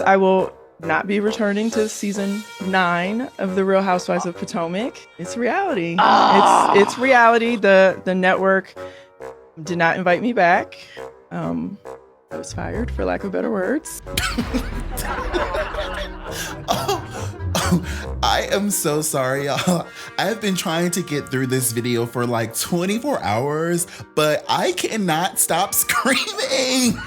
I will not be returning to season 9 of The Real Housewives of Potomac. It's reality. It's reality. The network did not invite me back. I was fired, for lack of better words. I am so sorry, y'all. I have been trying to get through this video for like 24 hours, but I cannot stop screaming.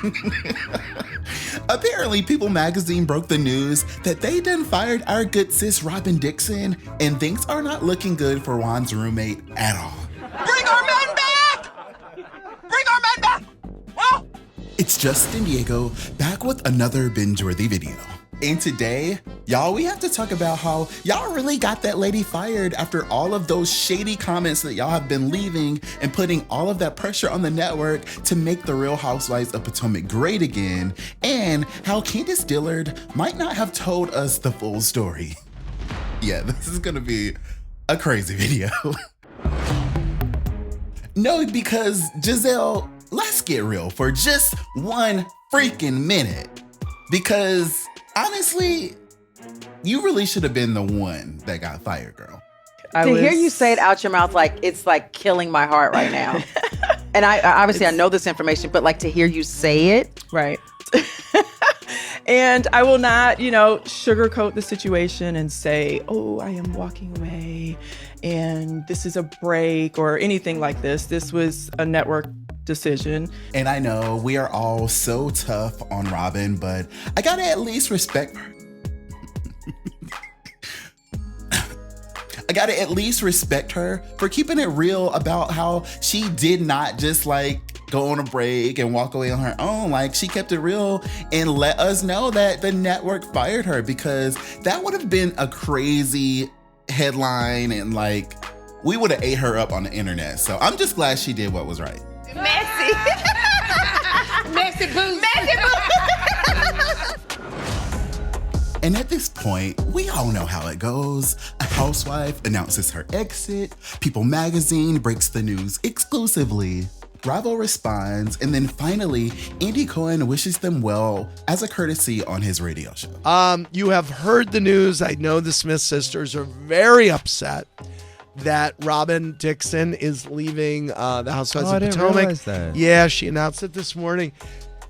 Apparently, People magazine broke the news that they done fired our good sis Robyn Dixon, and things are not looking good for Juan's roommate at all. Bring our men back! Bring our men back! Oh! It's Justin Diego back with another Bingeworthy video. And today, y'all, we have to talk about how y'all really got that lady fired after all of those shady comments that y'all have been leaving and putting all of that pressure on the network to make the Real Housewives of Potomac great again, and how Candiace Dillard might not have told us the full story. Yeah, this is gonna be a crazy video. No, because Gizelle, let's get real for just one freaking minute. Because honestly, you really should have been the one that got fired, girl. To hear you say it out your mouth, like it's like killing my heart right now. And I obviously I know this information, but like to hear you say it. Right. And I will not, sugarcoat the situation and say, oh, I am walking away and this is a break or anything like this. This was a network decision. And I know we are all so tough on Robyn, but I gotta at least respect her. I gotta at least respect her for keeping it real about how she did not just like go on a break and walk away on her own. Like, she kept it real and let us know that the network fired her, because that would have been a crazy headline and like we would have ate her up on the internet. So I'm just glad she did what was right. Messy. Messy boo. Messy boo. And at this point, we all know how it goes. A housewife announces her exit. People magazine breaks the news exclusively. Bravo responds, and then finally, Andy Cohen wishes them well as a courtesy on his radio show. You have heard the news. I know the Smith sisters are very upset that Robyn Dixon is leaving the Housewives of Potomac. Yeah, she announced it this morning.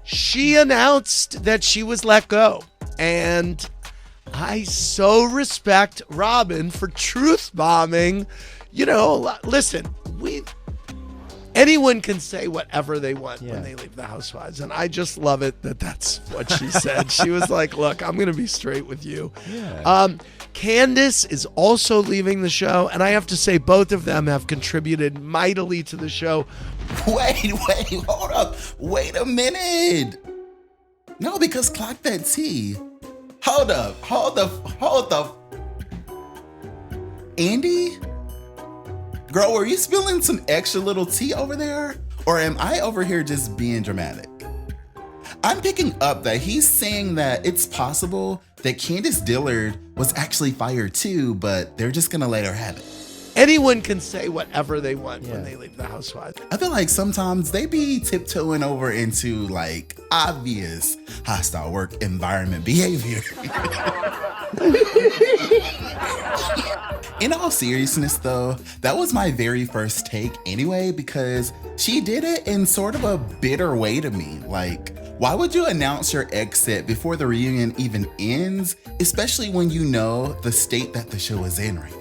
She announced that she was let go. And I so respect Robyn for truth bombing. Listen, anyone can say whatever they want when they leave the Housewives. And I just love it that that's what she said. She was like, look, I'm going to be straight with you. Yeah. Candiace is also leaving the show. And I have to say, both of them have contributed mightily to the show. Wait, hold up. Wait a minute. No, because clock that tea. Hold the. Andy? Girl, were you spilling some extra little tea over there? Or am I over here just being dramatic? I'm picking up that he's saying that it's possible that Candiace Dillard was actually fired too, but they're just gonna let her have it. Anyone can say whatever they want when they leave the Housewives. I feel like sometimes they be tiptoeing over into like obvious hostile work environment behavior. In all seriousness though, that was my very first take anyway, because she did it in sort of a bitter way to me. Like, why would you announce your exit before the reunion even ends, especially when you know the state that the show is in right now?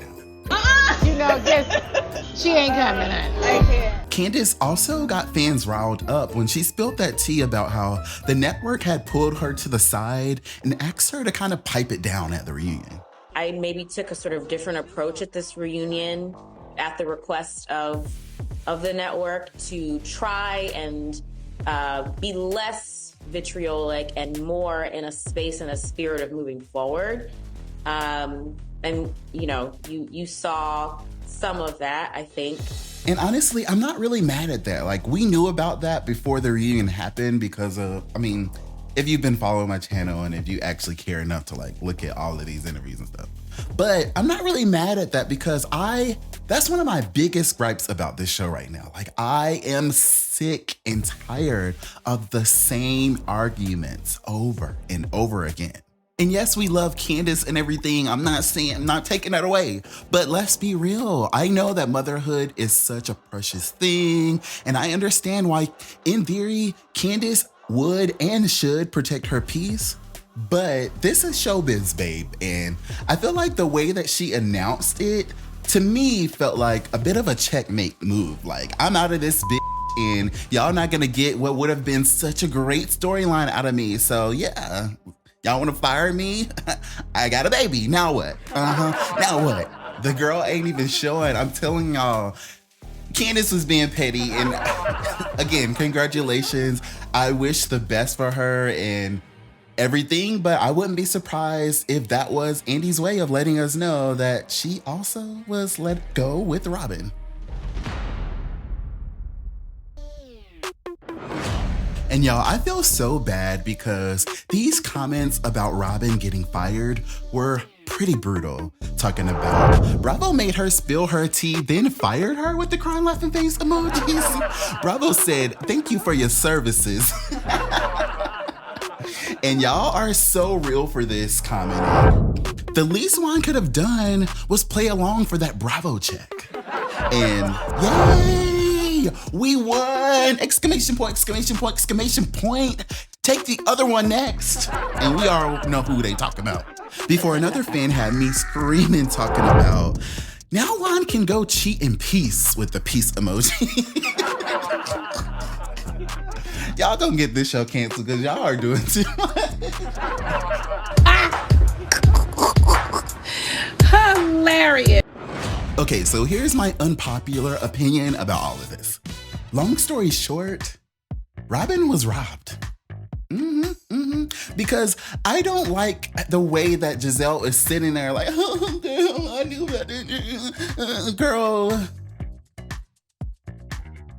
She ain't coming on. Candiace also got fans riled up when she spilled that tea about how the network had pulled her to the side and asked her to kind of pipe it down at the reunion. I maybe took a sort of different approach at this reunion at the request of the network to try and be less vitriolic and more in a space and a spirit of moving forward. And, you saw some of that, I think. And honestly, I'm not really mad at that. Like, we knew about that before the reunion happened because of, if you've been following my channel and if you actually care enough to like look at all of these interviews and stuff. But I'm not really mad at that because that's one of my biggest gripes about this show right now. Like, I am sick and tired of the same arguments over and over again. And yes, we love Candiace and everything. I'm not taking that away. But let's be real. I know that motherhood is such a precious thing. And I understand why, in theory, Candiace would and should protect her peace. But this is showbiz, babe. And I feel like the way that she announced it, to me, felt like a bit of a checkmate move. Like, I'm out of this bitch. And y'all not gonna get what would have been such a great storyline out of me. So yeah, y'all wanna fire me? I got a baby, now what? Now what? The girl ain't even showing. I'm telling y'all, Candiace was being petty. And again, congratulations. I wish the best for her and everything, but I wouldn't be surprised if that was Andy's way of letting us know that she also was let go with Robyn. And y'all, I feel so bad because these comments about Robyn getting fired were pretty brutal. Talking about Bravo made her spill her tea, then fired her with the crying laughing face emojis. Bravo said, "Thank you for your services." And y'all are so real for this comment. The least one could have done was play along for that Bravo check. And yay! We won! Exclamation point, exclamation point, exclamation point. Take the other one next. And we all know who they talking about. Before another fan had me screaming talking about, now Juan can go cheat in peace with the peace emoji. Y'all gonna get this show canceled because y'all are doing too much. Hilarious. Okay, so here's my unpopular opinion about all of this. Long story short, Robyn was robbed. Because I don't like the way that Gizelle is sitting there like, oh, girl, I knew better. Girl.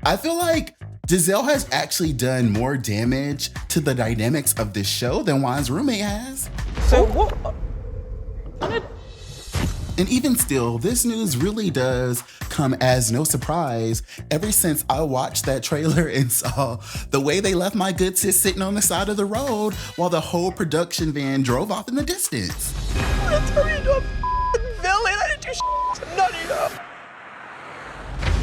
I feel like Gizelle has actually done more damage to the dynamics of this show than Juan's roommate has. So what? And even still, this news really does come as no surprise ever since I watched that trailer and saw the way they left my good sis sitting on the side of the road while the whole production van drove off in the distance. I turned into a villain. I didn't do shit. None of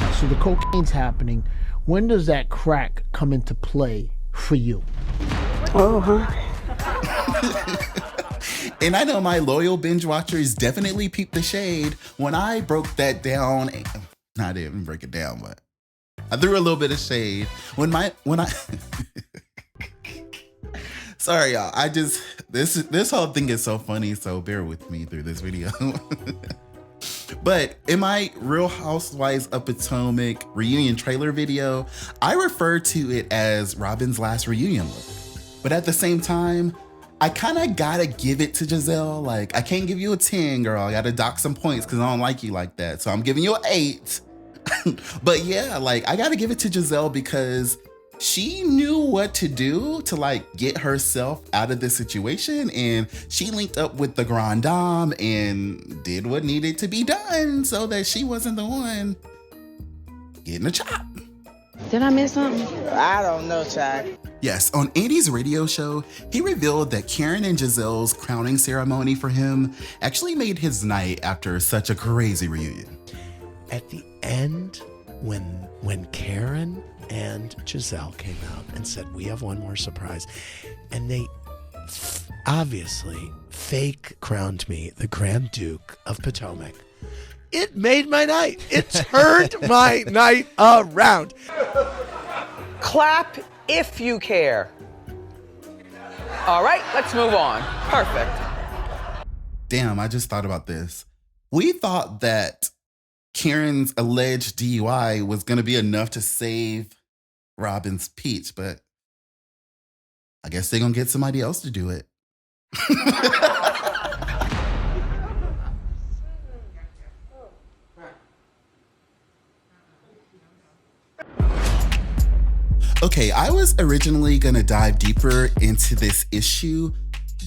you. So the cocaine's happening. When does that crack come into play for you? Oh, huh? And I know my loyal binge watchers definitely peeped the shade when I broke that down. No, I didn't break it down, but I threw a little bit of shade when I sorry y'all, I just this whole thing is so funny, so bear with me through this video. But in my Real Housewives of Potomac reunion trailer video, I refer to it as Robyn's last reunion look. But at the same time, I kind of gotta give it to Gizelle. Like, I can't give you a 10, girl. I gotta dock some points because I don't like you like that. So I'm giving you an 8. But yeah, like, I gotta give it to Gizelle because she knew what to do to like get herself out of this situation, and she linked up with the Grand Dame and did what needed to be done so that she wasn't the one getting a chop. Did I miss something? I don't know, Chad. Yes, on Andy's radio show, he revealed that Karen and Gizelle's crowning ceremony for him actually made his night after such a crazy reunion. At the end, when Karen and Gizelle came out and said, we have one more surprise, and they obviously fake crowned me the Grand Duke of Potomac, it made my night. It turned my night around. Clap if you care. All right, let's move on. Perfect. Damn, I just thought about this. We thought that Karen's alleged DUI was going to be enough to save Robyn's peach, but I guess they're going to get somebody else to do it. Okay, I was originally going to dive deeper into this issue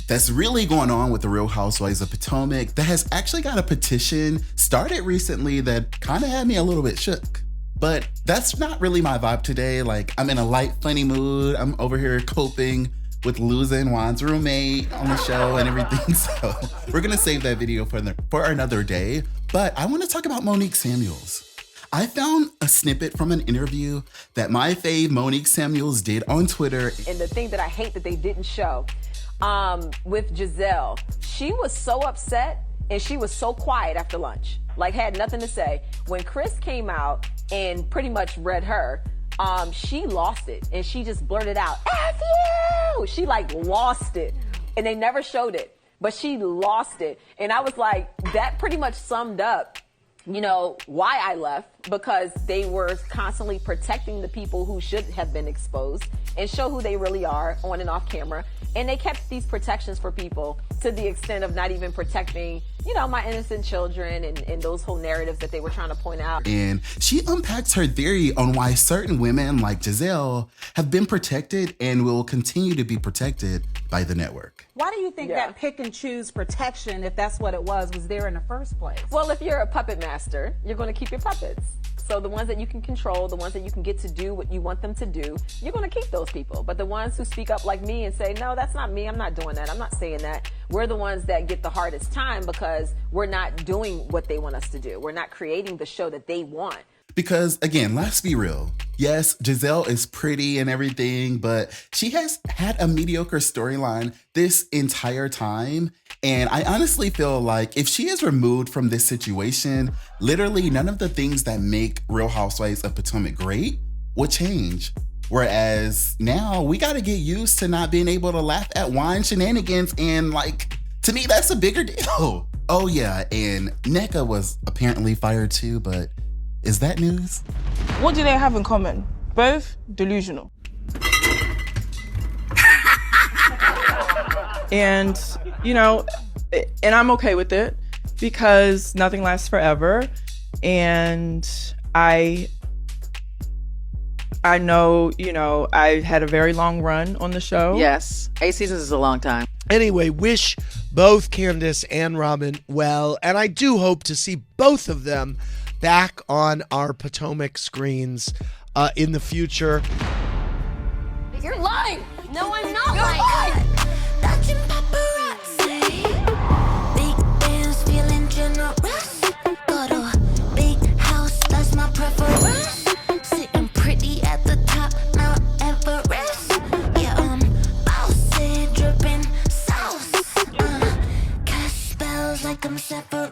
that's really going on with the Real Housewives of Potomac that has actually got a petition started recently that kind of had me a little bit shook. But that's not really my vibe today. Like, I'm in a light, funny mood. I'm over here coping with losing Juan's roommate on the show and everything. So we're gonna save that video for another day. But I want to talk about Monique Samuels. I found a snippet from an interview that my fave Monique Samuels did on Twitter. And the thing that I hate that they didn't show with Gizelle, she was so upset and she was so quiet after lunch, like had nothing to say. When Chris came out and pretty much read her, she lost it and she just blurted out, F you! She like lost it and they never showed it, but she lost it. And I was like, that pretty much summed up, you know, why I left, because they were constantly protecting the people who should have been exposed and show who they really are on and off camera. And they kept these protections for people to the extent of not even protecting, you know, my innocent children and those whole narratives that they were trying to point out. And she unpacks her theory on why certain women like Gizelle have been protected and will continue to be protected by the network. Why do you think that pick and choose protection, if that's what it was there in the first place? Well, if you're a puppet master, you're going to keep your puppets. So the ones that you can control, the ones that you can get to do what you want them to do, you're going to keep those people. But the ones who speak up like me and say, no, that's not me, I'm not doing that, I'm not saying that, we're the ones that get the hardest time because we're not doing what they want us to do. We're not creating the show that they want. Because again, let's be real. Yes, Gizelle is pretty and everything, but she has had a mediocre storyline this entire time. And I honestly feel like if she is removed from this situation, literally none of the things that make Real Housewives of Potomac great will change. Whereas now we got to get used to not being able to laugh at wine shenanigans. And like, to me, that's a bigger deal. Oh yeah, and NECA was apparently fired too, but is that news? What do they have in common? Both delusional. And, you know, and I'm okay with it because nothing lasts forever. And I know, you know, I had a very long run on the show. Yes, 8 seasons is a long time. Anyway, wish both Candiace and Robyn well, and I do hope to see both of them back on our Potomac screens in the future. You're lying. No, I'm not You're lying. Dodging paparazzi. Big bands feeling generous. Got a big house, that's my preference. Sitting pretty at the top, Mount Everest. Yeah, bossy, dripping sauce. Cash spells like I'm separate.